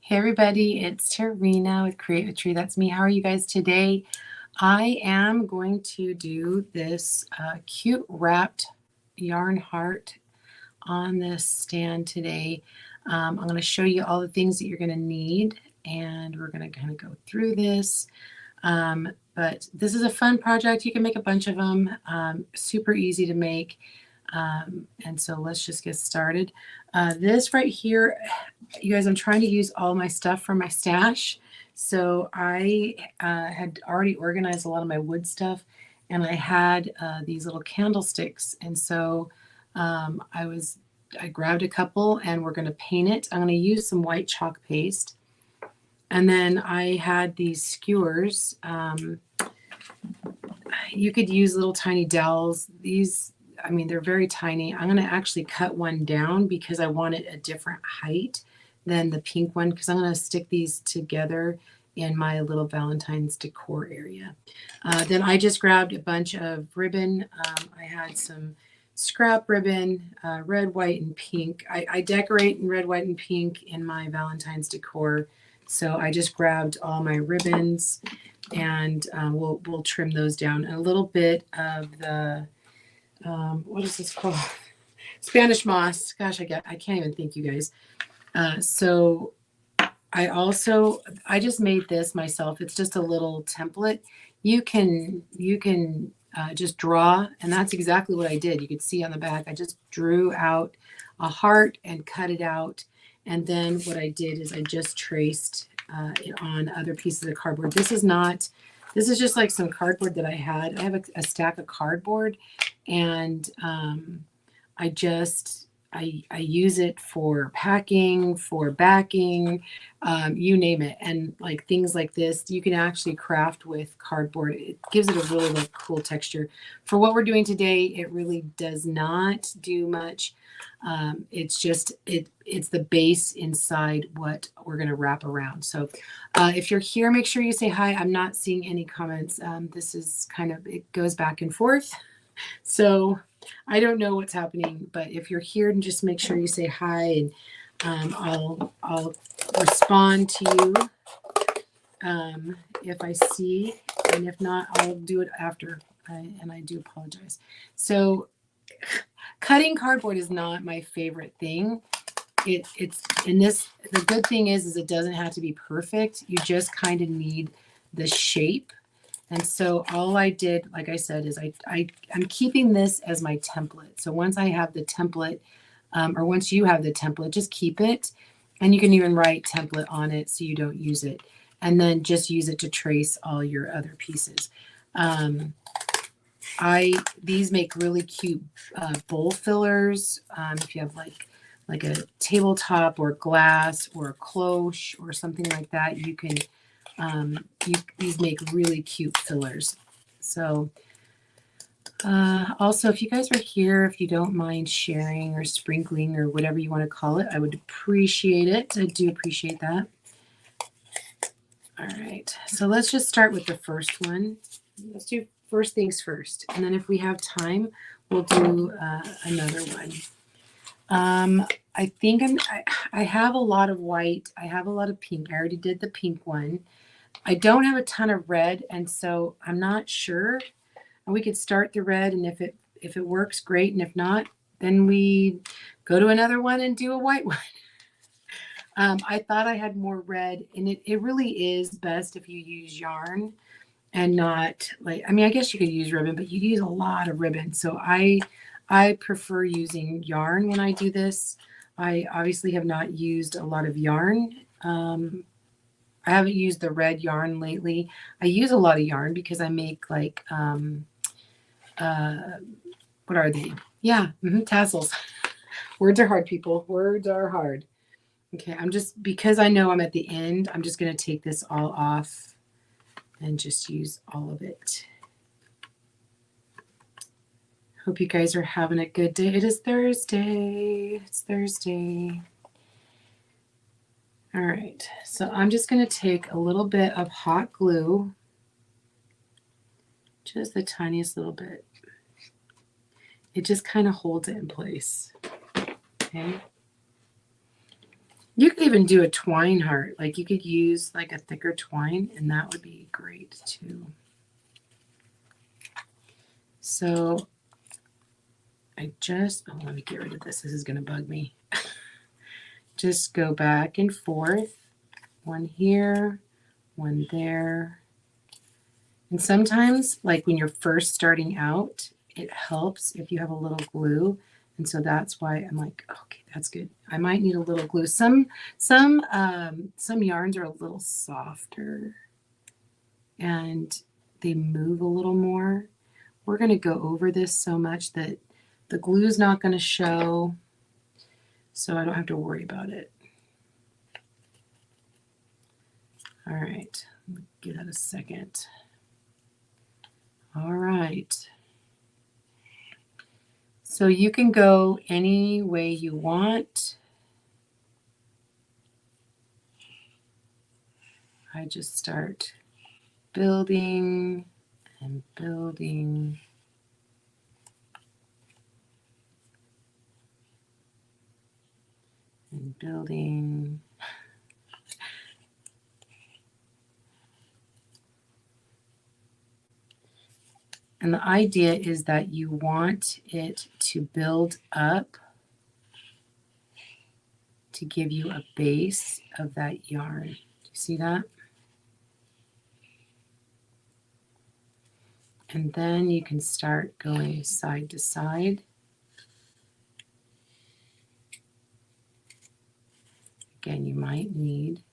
Hey everybody, it's Tarina with Create with Tree. That's me. How are you guys today? I am going to do this cute wrapped yarn heart on this stand today. I'm going to show you all the things that you're going to need, and we're going to kind of go through this. But this is a fun project. You can make a bunch of them. Super easy to make. And so let's just get started. This right here, you guys, I'm trying to use all my stuff from my stash. So I had already organized a lot of my wood stuff, and I had these little candlesticks. And so I grabbed a couple, and we're going to paint it. I'm going to use some white chalk paste. And then I had these skewers. You could use little tiny dowels. These, I mean, they're very tiny. I'm going to actually cut one down because I want it a different height than the pink one, because I'm going to stick these together in my little Valentine's decor area. Then I just grabbed a bunch of ribbon. I had some scrap ribbon, red, white, and pink. I decorate in red, white, and pink in my Valentine's decor. So I just grabbed all my ribbons, and we'll trim those down. And a little bit of the what is this called? Spanish moss. Gosh, I can't even think, you guys. So I just made this myself. It's just a little template. You can just draw, and that's exactly what I did. You could see on the back, I just drew out a heart and cut it out. And then what I did is I just traced it on other pieces of cardboard. This is just like some cardboard that I had. I have a stack of cardboard, and I use it for packing, for backing, you name it. And like things like this, you can actually craft with cardboard. It gives it a really like cool texture. For what we're doing today, it really does not do much. It's just, it's the base inside what we're going to wrap around. So if you're here, make sure you say hi. I'm not seeing any comments. This is kind of, it goes back and forth. So I don't know what's happening, but if you're here, just make sure you say hi, and I'll respond to you if I see, and if not, I'll do it after. And I do apologize. So cutting cardboard is not my favorite thing. It's in this. The good thing is it doesn't have to be perfect. You just kind of need the shape. And so all I did, like I said, is I'm keeping this as my template. So once I have the template, or once you have the template, just keep it. And you can even write template on it so you don't use it. And then just use it to trace all your other pieces. These make really cute bowl fillers. If you have like a tabletop or glass or a cloche or something like that, you can these make really cute fillers. So also, if you guys are here, if you don't mind sharing or sprinkling or whatever you want to call it, I would appreciate it. I do appreciate that. All right, so let's just start with the first one. Let's do first things first, and then if we have time, we'll do another one. I think I have a lot of white. I have a lot of pink. I already did the pink one. I don't have a ton of red, and so I'm not sure. And we could start the red, and if it works, great. And if not, then we go to another one and do a white one. I thought I had more red, and it really is best if you use yarn and not like, I mean, I guess you could use ribbon, but you use a lot of ribbon. So I prefer using yarn when I do this. I obviously have not used a lot of yarn. I haven't used the red yarn lately. I use a lot of yarn because I make like, what are they? Yeah, tassels. Words are hard, people. Words are hard. Okay, because I know I'm at the end, I'm just going to take this all off and just use all of it. Hope you guys are having a good day. It is Thursday. It's Thursday. All right, so I'm just going to take a little bit of hot glue, just the tiniest little bit. It just kind of holds it in place. Okay. You could even do a twine heart. Like you could use like a thicker twine and that would be great too. So I just, oh, let me get rid of this. This is going to bug me. Just go back and forth. One here, one there. And sometimes, like when you're first starting out, it helps if you have a little glue. And so that's why I'm like, okay, that's good. I might need a little glue. Some yarns are a little softer and they move a little more. We're going to go over this so much that the glue is not going to show, so I don't have to worry about it. All right, give that a second. All right. So you can go any way you want. I just start building and building. And building. And the idea is that you want it to build up to give you a base of that yarn. Do you see that? And then you can start going side to side. Again, you might need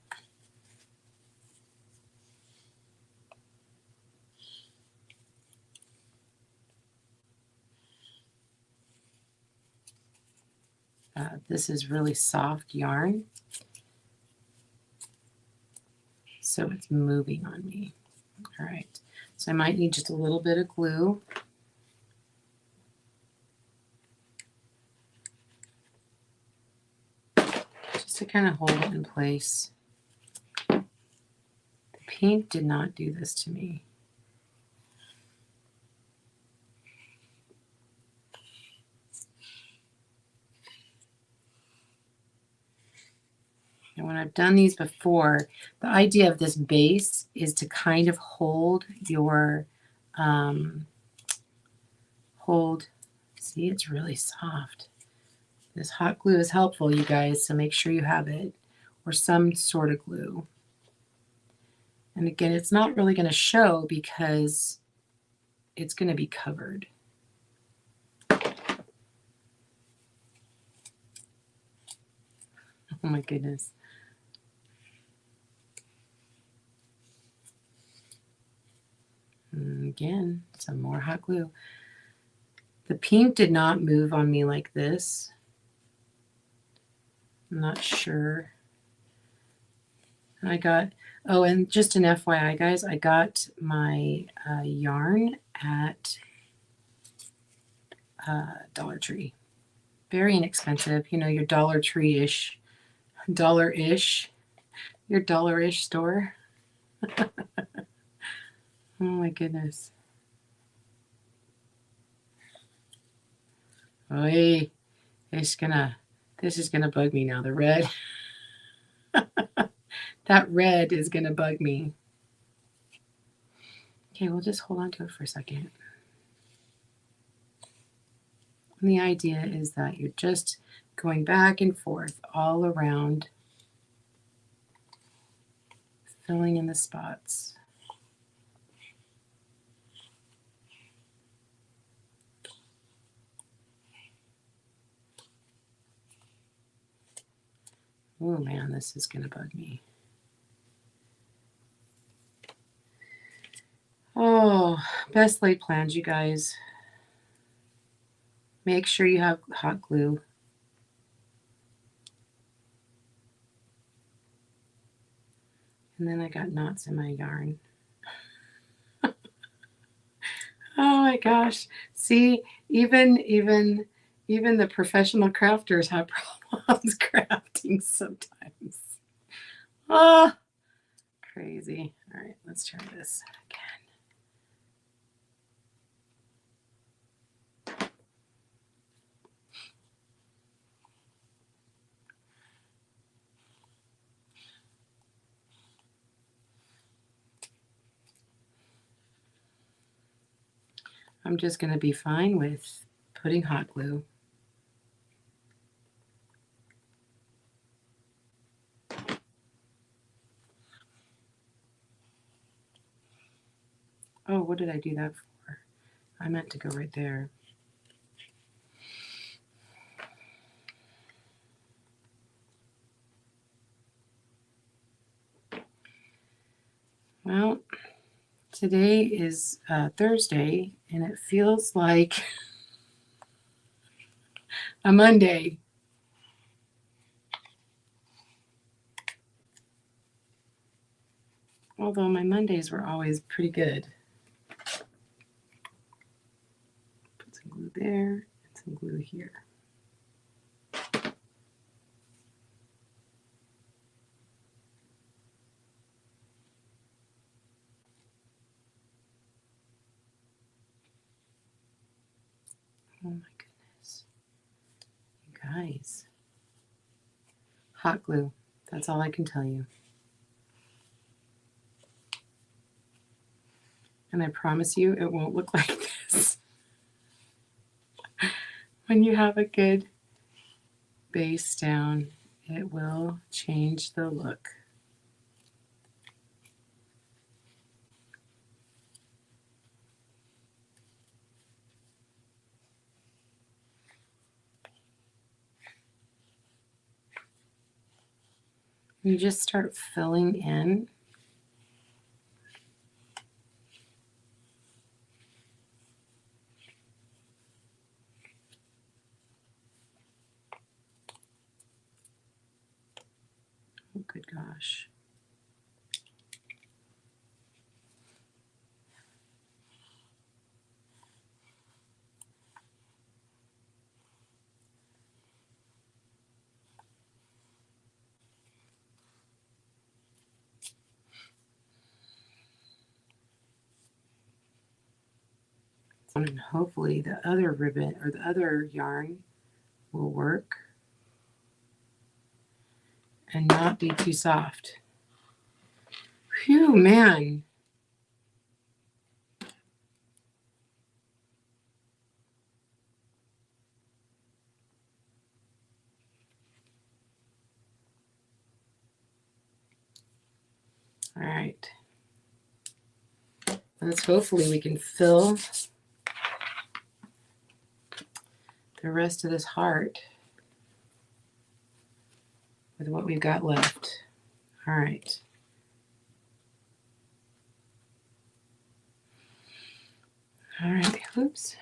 this is really soft yarn, so it's moving on me. All right, so I might need just a little bit of glue. Just to kind of hold it in place. The pink did not do this to me. And when I've done these before, the idea of this base is to kind of hold your, see, it's really soft. This hot glue is helpful, you guys, so make sure you have it, or some sort of glue. And again, it's not really going to show because it's going to be covered. Oh my goodness. And again, some more hot glue. The pink did not move on me like this. I'm not sure. And I got, oh, and just an FYI, guys, I got my yarn at Dollar Tree. Very inexpensive. You know, your Dollar Tree-ish, dollar-ish, your dollar-ish store. Oh my goodness. Oy, this is gonna bug me now. The red. That red is gonna bug me. Okay, we'll just hold on to it for a second. And the idea is that you're just going back and forth all around, filling in the spots. Oh man, this is gonna bug me. Oh, best laid plans, you guys. Make sure you have hot glue. And then I got knots in my yarn. Oh my gosh. See, even the professional crafters have problems crafting sometimes. Oh, crazy. All right, let's try this again. I'm just going to be fine with putting hot glue. Oh, what did I do that for? I meant to go right there. Well, today is Thursday, and it feels like a Monday. Although my Mondays were always pretty good. Put some glue there and some glue here. Oh my goodness. You guys. Hot glue. That's all I can tell you. And I promise you it won't look like this. When you have a good base down, it will change the look. You just start filling in. Oh, good gosh. And hopefully the other ribbon or the other yarn will work and not be too soft. Phew, man. All right. Let's hopefully we can fill the rest of this heart with what we've got left. All right. All right. Oops.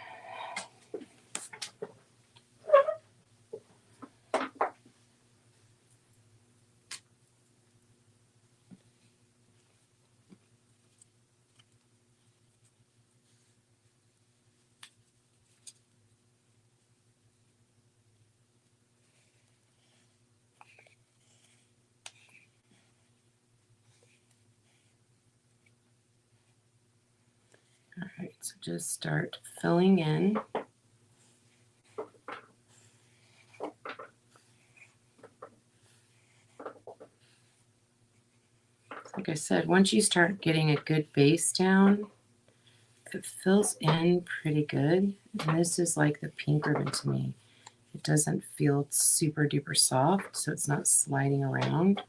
All right. So just start filling in. Like I said, once you start getting a good base down, it fills in pretty good. And this is like the pink ribbon to me. It doesn't feel super duper soft, so it's not sliding around.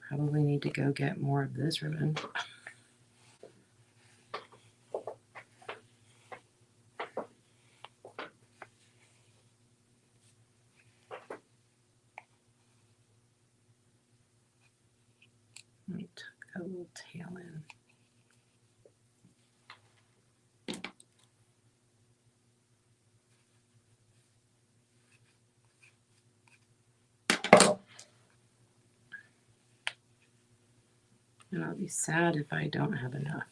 Probably need to go get more of this ribbon. Let me tuck that little tail in. And I'll be sad if I don't have enough.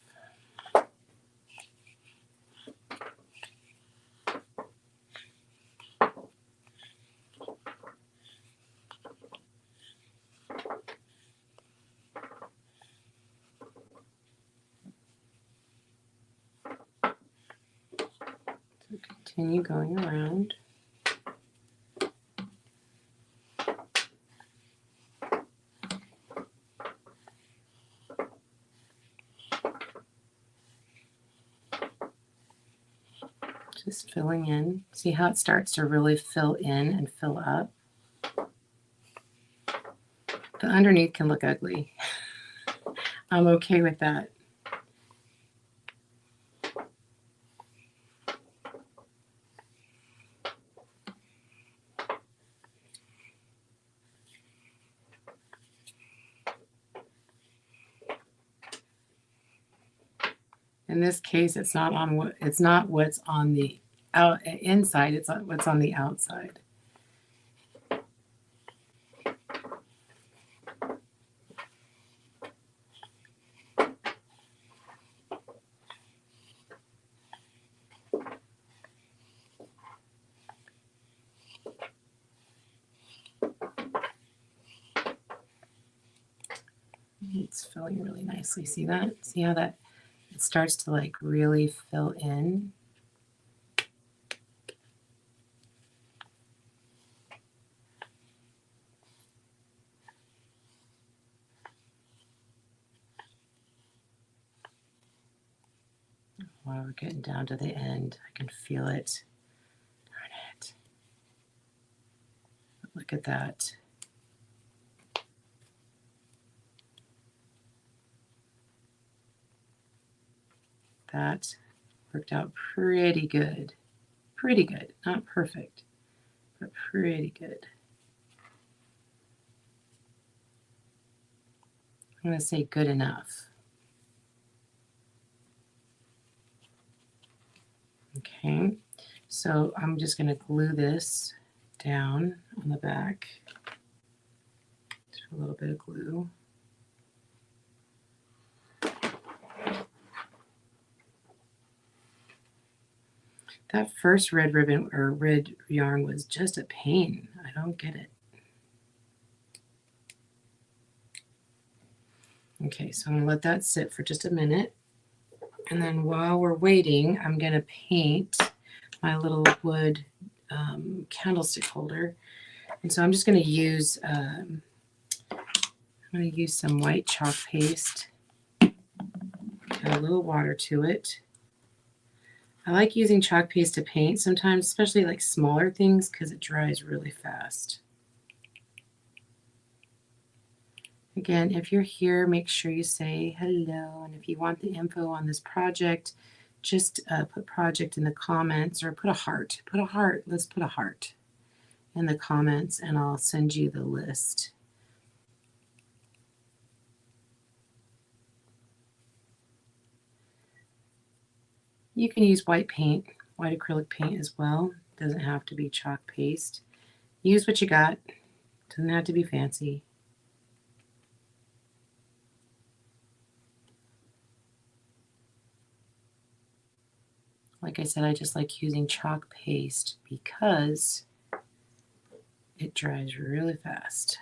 So continue going around. Just filling in. See how it starts to really fill in and fill up? The underneath can look ugly. I'm okay with that. In this case, it's not what's on the inside, it's what's on the outside. It's filling really nicely. See that? See how that it starts to like really fill in? Wow, we're getting down to the end. I can feel it. Darn it. Look at that. That worked out pretty good. Pretty good. Not perfect, but pretty good. I'm going to say good enough. Okay, so I'm just going to glue this down on the back. Just a little bit of glue. That first red ribbon or red yarn was just a pain. I don't get it. Okay, so I'm going to let that sit for just a minute. And then while we're waiting, I'm going to paint my little wood candlestick holder. And so I'm just going to use some white chalk paste, add a little water to it. I like using chalk paste to paint sometimes, especially like smaller things, because it dries really fast. Again, if you're here, make sure you say hello. And if you want the info on this project, just put project in the comments or put a heart. Put a heart. Let's put a heart in the comments and I'll send you the list. You can use white paint, white acrylic paint as well. Doesn't have to be chalk paste. Use what you got. Doesn't have to be fancy. Like I said, I just like using chalk paste because it dries really fast.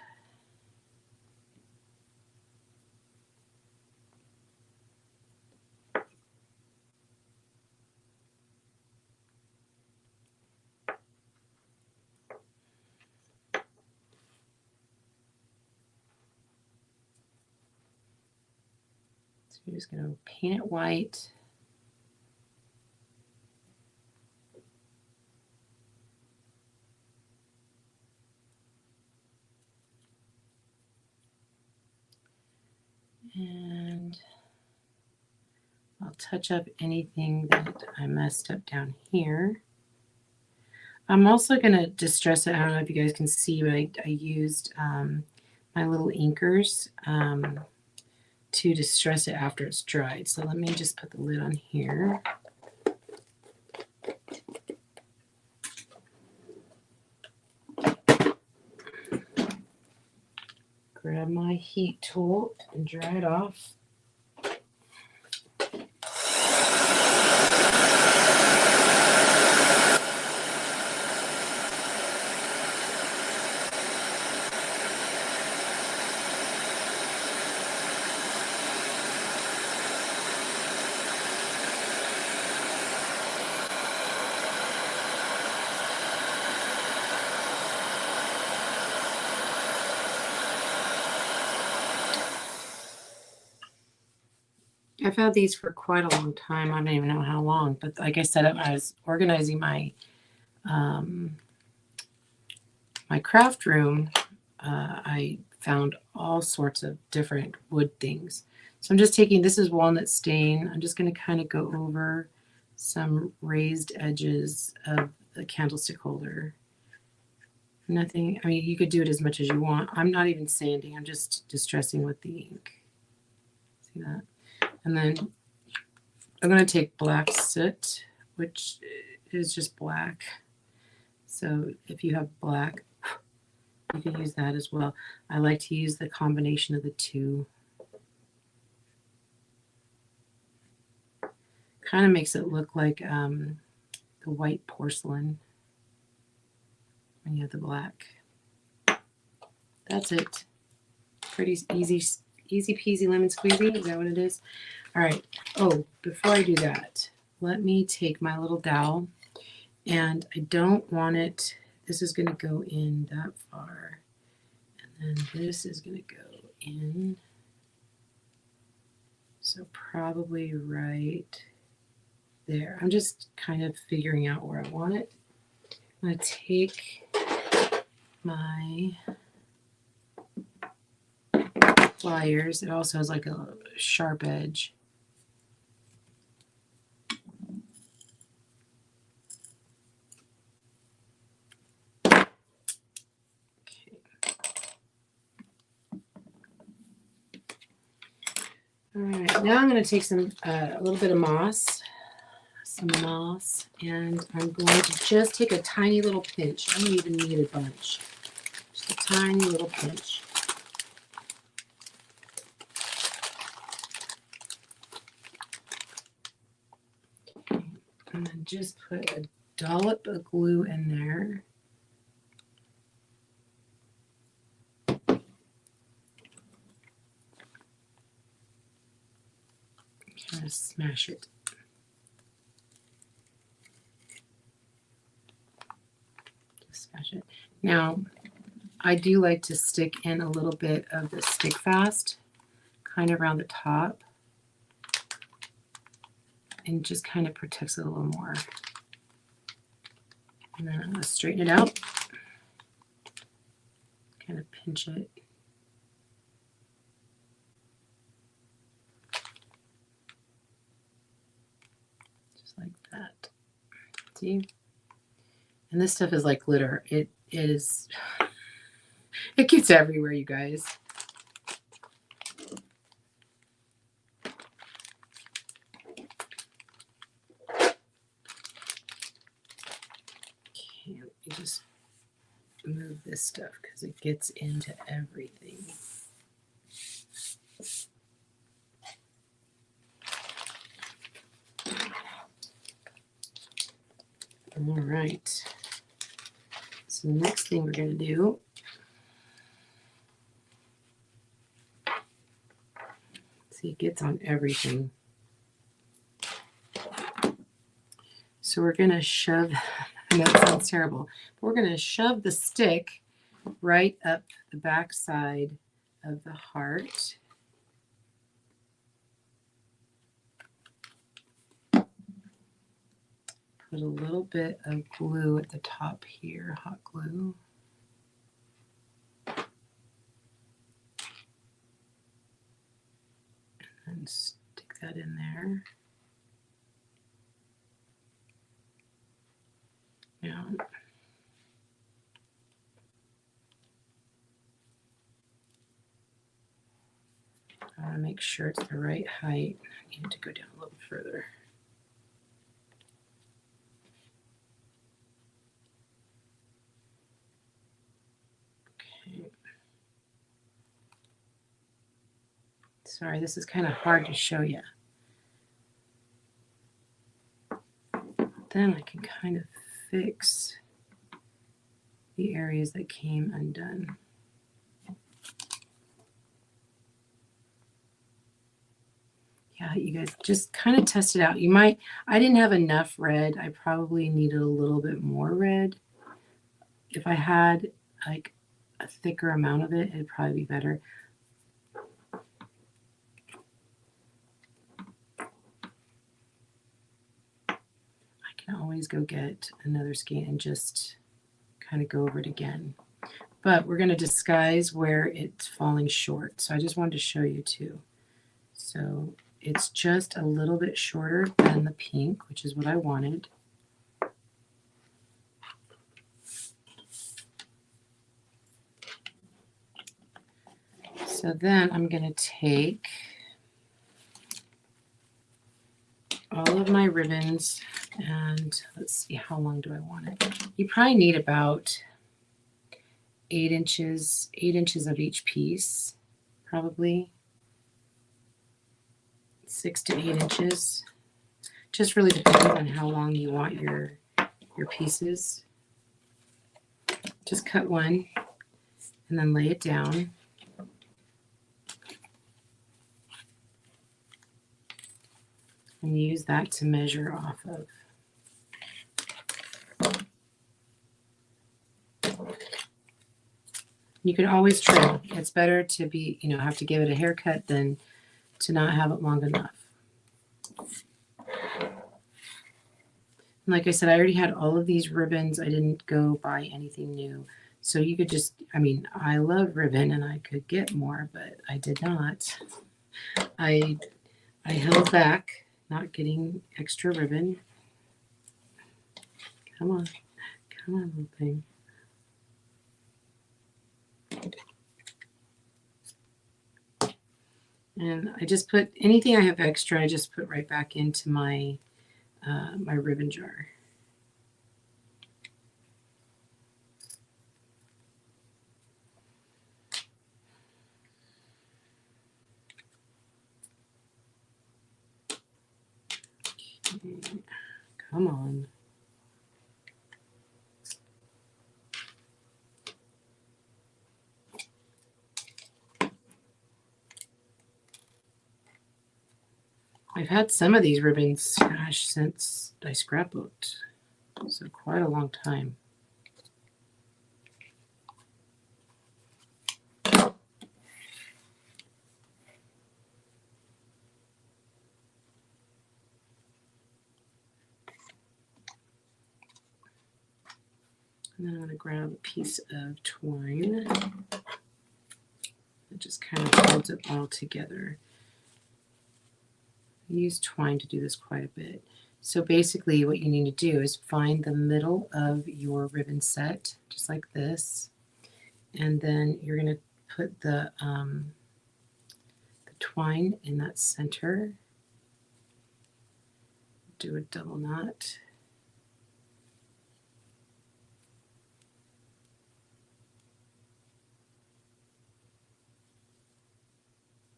So you're just going to paint it white. And I'll touch up anything that I messed up down here. I'm also going to distress it. I don't know if you guys can see, but I used my little inkers to distress it after it's dried. So let me just put the lid on here. Grab my heat tool and dry it off. I've had these for quite a long time. I don't even know how long, but like I said, I was organizing my craft room. I found all sorts of different wood things. So I'm just taking, this is walnut stain. I'm just going to kind of go over some raised edges of the candlestick holder. Nothing, I mean, you could do it as much as you want. I'm not even sanding. I'm just distressing with the ink. See that? And then I'm going to take black soot, which is just black. So if you have black, you can use that as well. I like to use the combination of the two. Kind of makes it look like the white porcelain when you have the black. That's it. Pretty easy peasy lemon squeezy. Is that what it is? All right. Oh, before I do that, let me take my little dowel, and I don't want it. This is going to go in that far, and then this is going to go in. So probably right there. I'm just kind of figuring out where I want it. I'm going to take my pliers. It also has like a sharp edge. All right, now I'm going to take a little bit of moss, and I'm going to just take a tiny little pinch. I don't even need a bunch, just a tiny little pinch. Okay. And then just put a dollop of glue in there. Kind of smash it. Just smash it. Now, I do like to stick in a little bit of the stick fast, kind of around the top, and just kind of protects it a little more. And then I'm going to straighten it out, kind of pinch it. Like that. See? And this stuff is like glitter. It is, it gets everywhere, you guys. Okay, let me just move this stuff because it gets into everything. All right. So the next thing we're going to do, see, it gets on everything. So we're going to shove, I know it sounds terrible, but we're going to shove the stick right up the back side of the heart. Put a little bit of glue at the top here, hot glue. And stick that in there. Now, I want to make sure it's the right height. I need to go down a little further. Okay. Sorry, this is kind of hard to show you. Then I can kind of fix the areas that came undone. Yeah, you guys just kind of test it out. You might, I didn't have enough red. I probably needed a little bit more red. If I had like a thicker amount of it, it'd probably be better. always go get another skein and just kind of go over it again. But we're going to disguise where it's falling short. So I just wanted to show you too. So it's just a little bit shorter than the pink, which is what I wanted. So then I'm going to take all of my ribbons and let's see, how long do I want it? You probably need about 8 inches of each piece, probably 6 to 8 inches. Just really depends on how long you want your pieces. Just cut one and then lay it down. And use that to measure off of. You can always trim. It's better to be, have to give it a haircut than to not have it long enough. And like I said, I already had all of these ribbons. I didn't go buy anything new. So you could just, I love ribbon and I could get more, but I did not. I held back, not getting extra ribbon. Come on, little thing. And I just put anything I have extra, I just put right back into my my ribbon jar. Okay. Come on. I've had some of these ribbons, gosh, since I scrapbooked, so quite a long time. And then I'm going to grab a piece of twine that just kind of holds it all together. I use twine to do this quite a bit. So basically what you need to do is find the middle of your ribbon set, just like this. And then you're going to put the twine in that center. Do a double knot.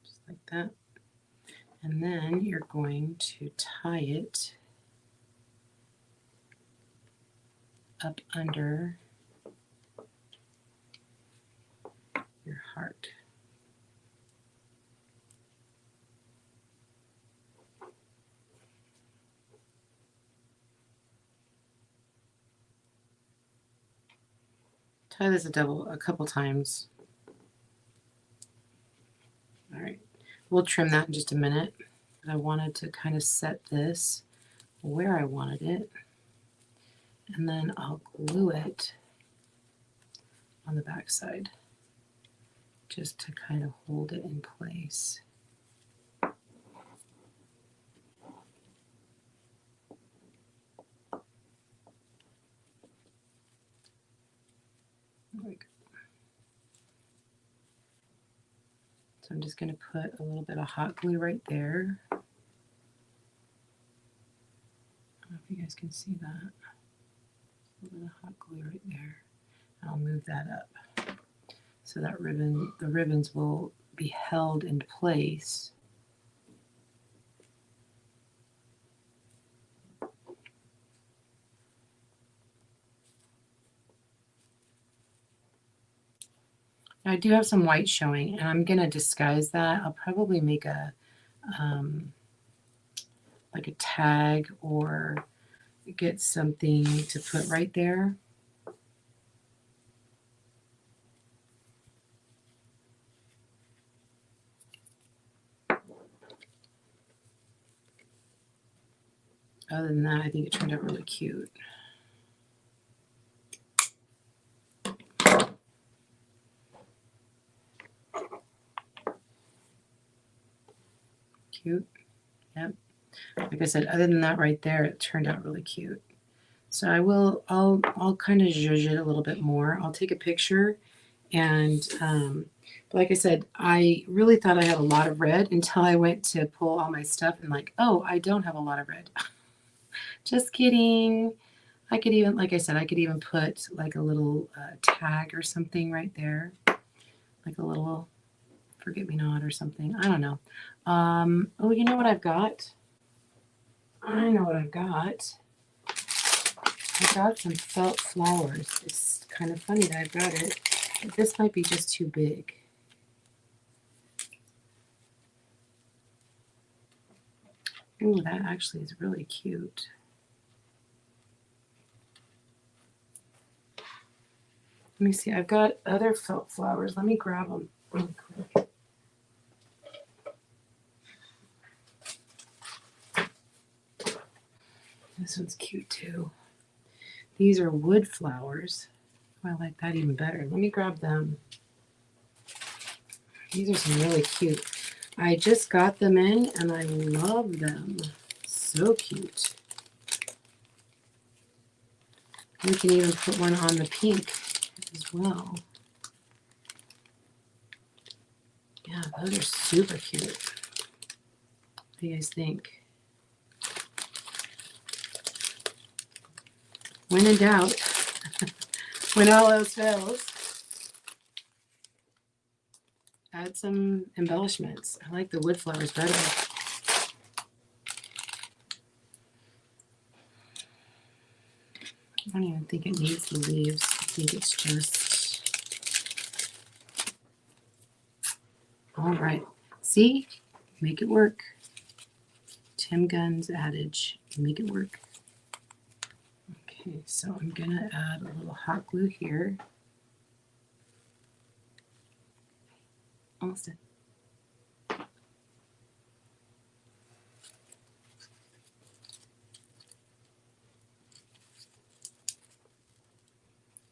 Just like that. And then you're going to tie it up under your heart. Tie this a couple times. All right, we'll trim that in just a minute. But I wanted to kind of set this where I wanted it, and then I'll glue it on the back side just to kind of hold it in place. So I'm just going to put a little bit of hot glue right there. I don't know if you guys can see that. A little bit of hot glue right there. I'll move that up so that the ribbons will be held in place. I do have some white showing, and I'm going to disguise that. I'll probably make like a tag or get something to put right there. other than that, I think it turned out really cute. Cute. Yep. Like I said, other than that right there, it turned out really cute. So I'll kind of zhuzh it a little bit more. I'll take a picture and, but like I said, I really thought I had a lot of red until I went to pull all my stuff and like, oh, I don't have a lot of red. Just kidding. I could even, like I said, I could even put like a little tag or something right there. Like a little forget-me-not or something. I don't know. Oh, you know what I've got? I know what I've got. I got some felt flowers. It's kind of funny that I've got it. But this might be just too big. Ooh, that actually is really cute. Let me see. I've got other felt flowers. Let me grab them really quick. This one's cute too. These are wood flowers. Oh, I like that even better. Let me grab them. These are some really cute. I just got them in and I love them. So cute. We can even put one on the pink as well. Yeah, those are super cute. What do you guys think? When in doubt, when all else fails, add some embellishments. I like the wood flowers better. I don't even think it needs the leaves. I think it's just... All right. See? Make it work. Tim Gunn's adage. Make it work. Okay, so I'm going to add a little hot glue here. Almost done.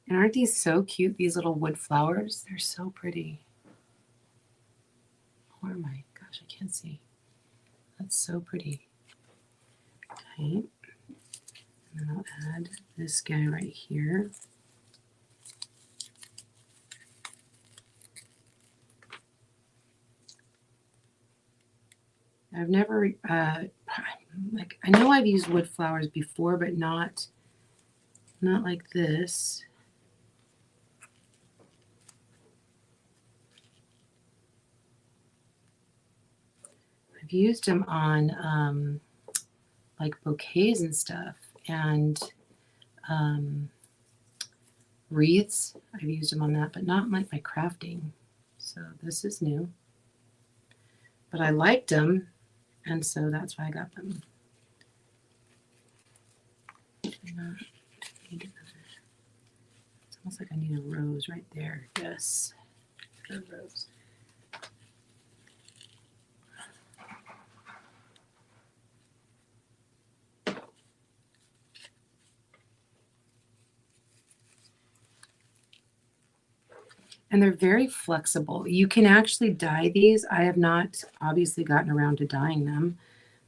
And aren't these so cute, these little wood flowers? They're so pretty. Where am I? Gosh, I can't see. That's so pretty. Okay. And then I'll add this guy right here. I've never, like, I know I've used wood flowers before, but not like this. I've used them on like bouquets and stuff, and wreaths. I've used them on that, but not like my crafting. So this is new. But I liked them, and so that's why I got them. It's almost like I need a rose right there. Yes, a rose. And they're very flexible. You can actually dye these. I have not obviously gotten around to dyeing them.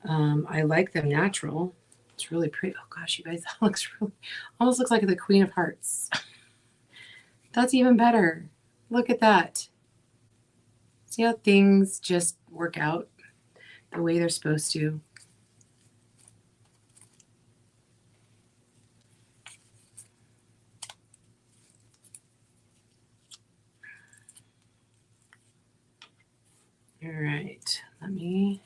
I like them natural. It's really pretty. Oh gosh, you guys, that looks really, almost looks like the Queen of Hearts. That's even better. Look at that. See how things just work out the way they're supposed to. All right, let me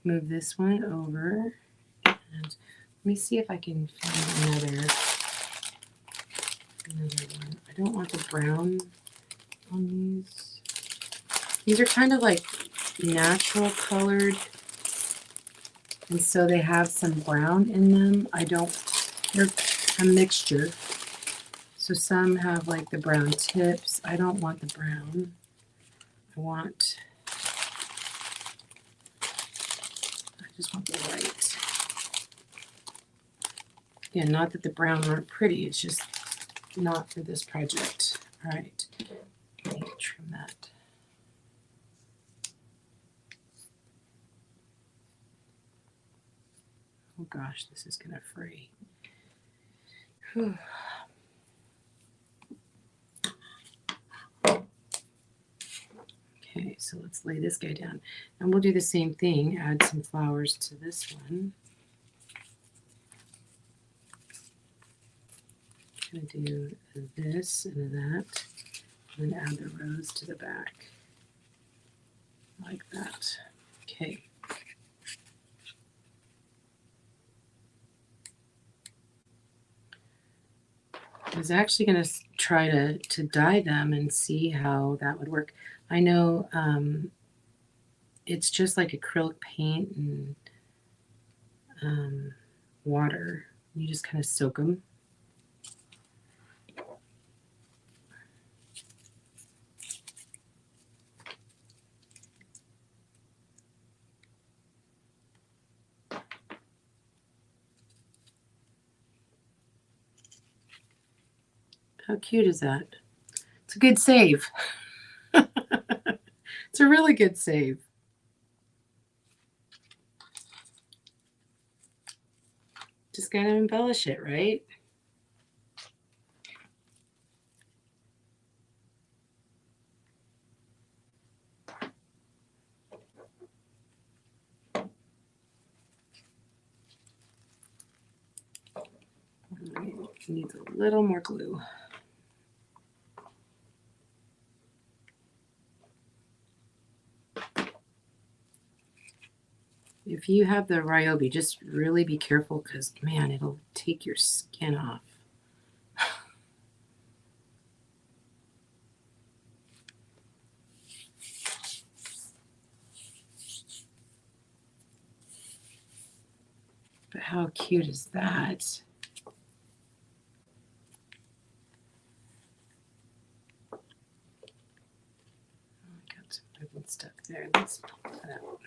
move this one over, and let me see if I can find another one. I don't want the brown on these. These are kind of like natural colored, and so they have some brown in them. They're a mixture. So some have like the brown tips. I don't want the brown. I just want the white. Again, not that the brown aren't pretty, it's just not for this project. All right, I need to trim that. Oh gosh, this is gonna fray. Whew. Okay, so let's lay this guy down. And we'll do the same thing, add some flowers to this one. I'm gonna do this and that, and then add the rose to the back, like that. Okay. I was actually going to try to dye them and see how that would work. I know it's just like acrylic paint and water. You just kind of soak them. How cute is that? It's a good save. It's a really good save. Just gotta embellish it, right? It needs a little more glue. If you have the Ryobi, just really be careful because, man, it'll take your skin off. But how cute is that? Got some ribbon stuck there. Let's pull that out.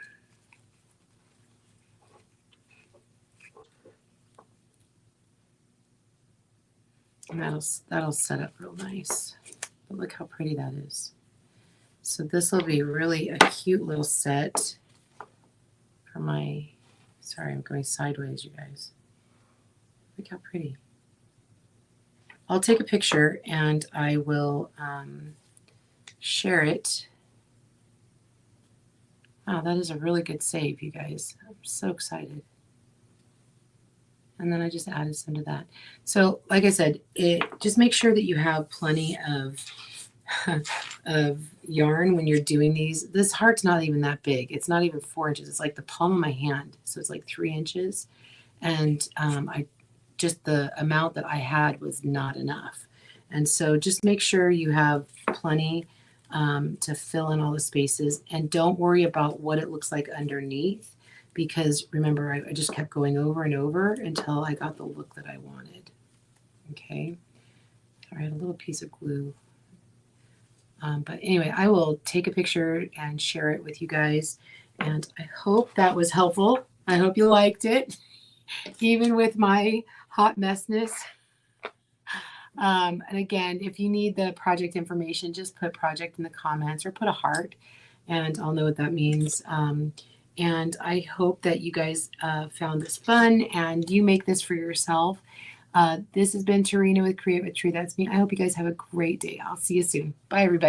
And that'll set up real nice. But look how pretty that is. So this will be really a cute little set for my, sorry, I'm going sideways, you guys. Look how pretty. I'll take a picture and I will share it. Wow, that is a really good save, you guys. I'm so excited. And then I just added some to that. So like I said, just make sure that you have plenty of yarn when you're doing these. This heart's not even that big. It's not even 4 inches. It's like the palm of my hand. So it's like 3 inches. And just the amount that I had was not enough. And so just make sure you have plenty to fill in all the spaces. And don't worry about what it looks like underneath. Because remember, I just kept going over and over until I got the look that I wanted. Okay. All right, a little piece of glue. But anyway, I will take a picture and share it with you guys. And I hope that was helpful. I hope you liked it, even with my hot messness. And again, if you need the project information, just put project in the comments or put a heart and I'll know what that means. And I hope that you guys found this fun and you make this for yourself. This has been Tarina with Create with Tree. That's me. I hope you guys have a great day. I'll see you soon. Bye, everybody.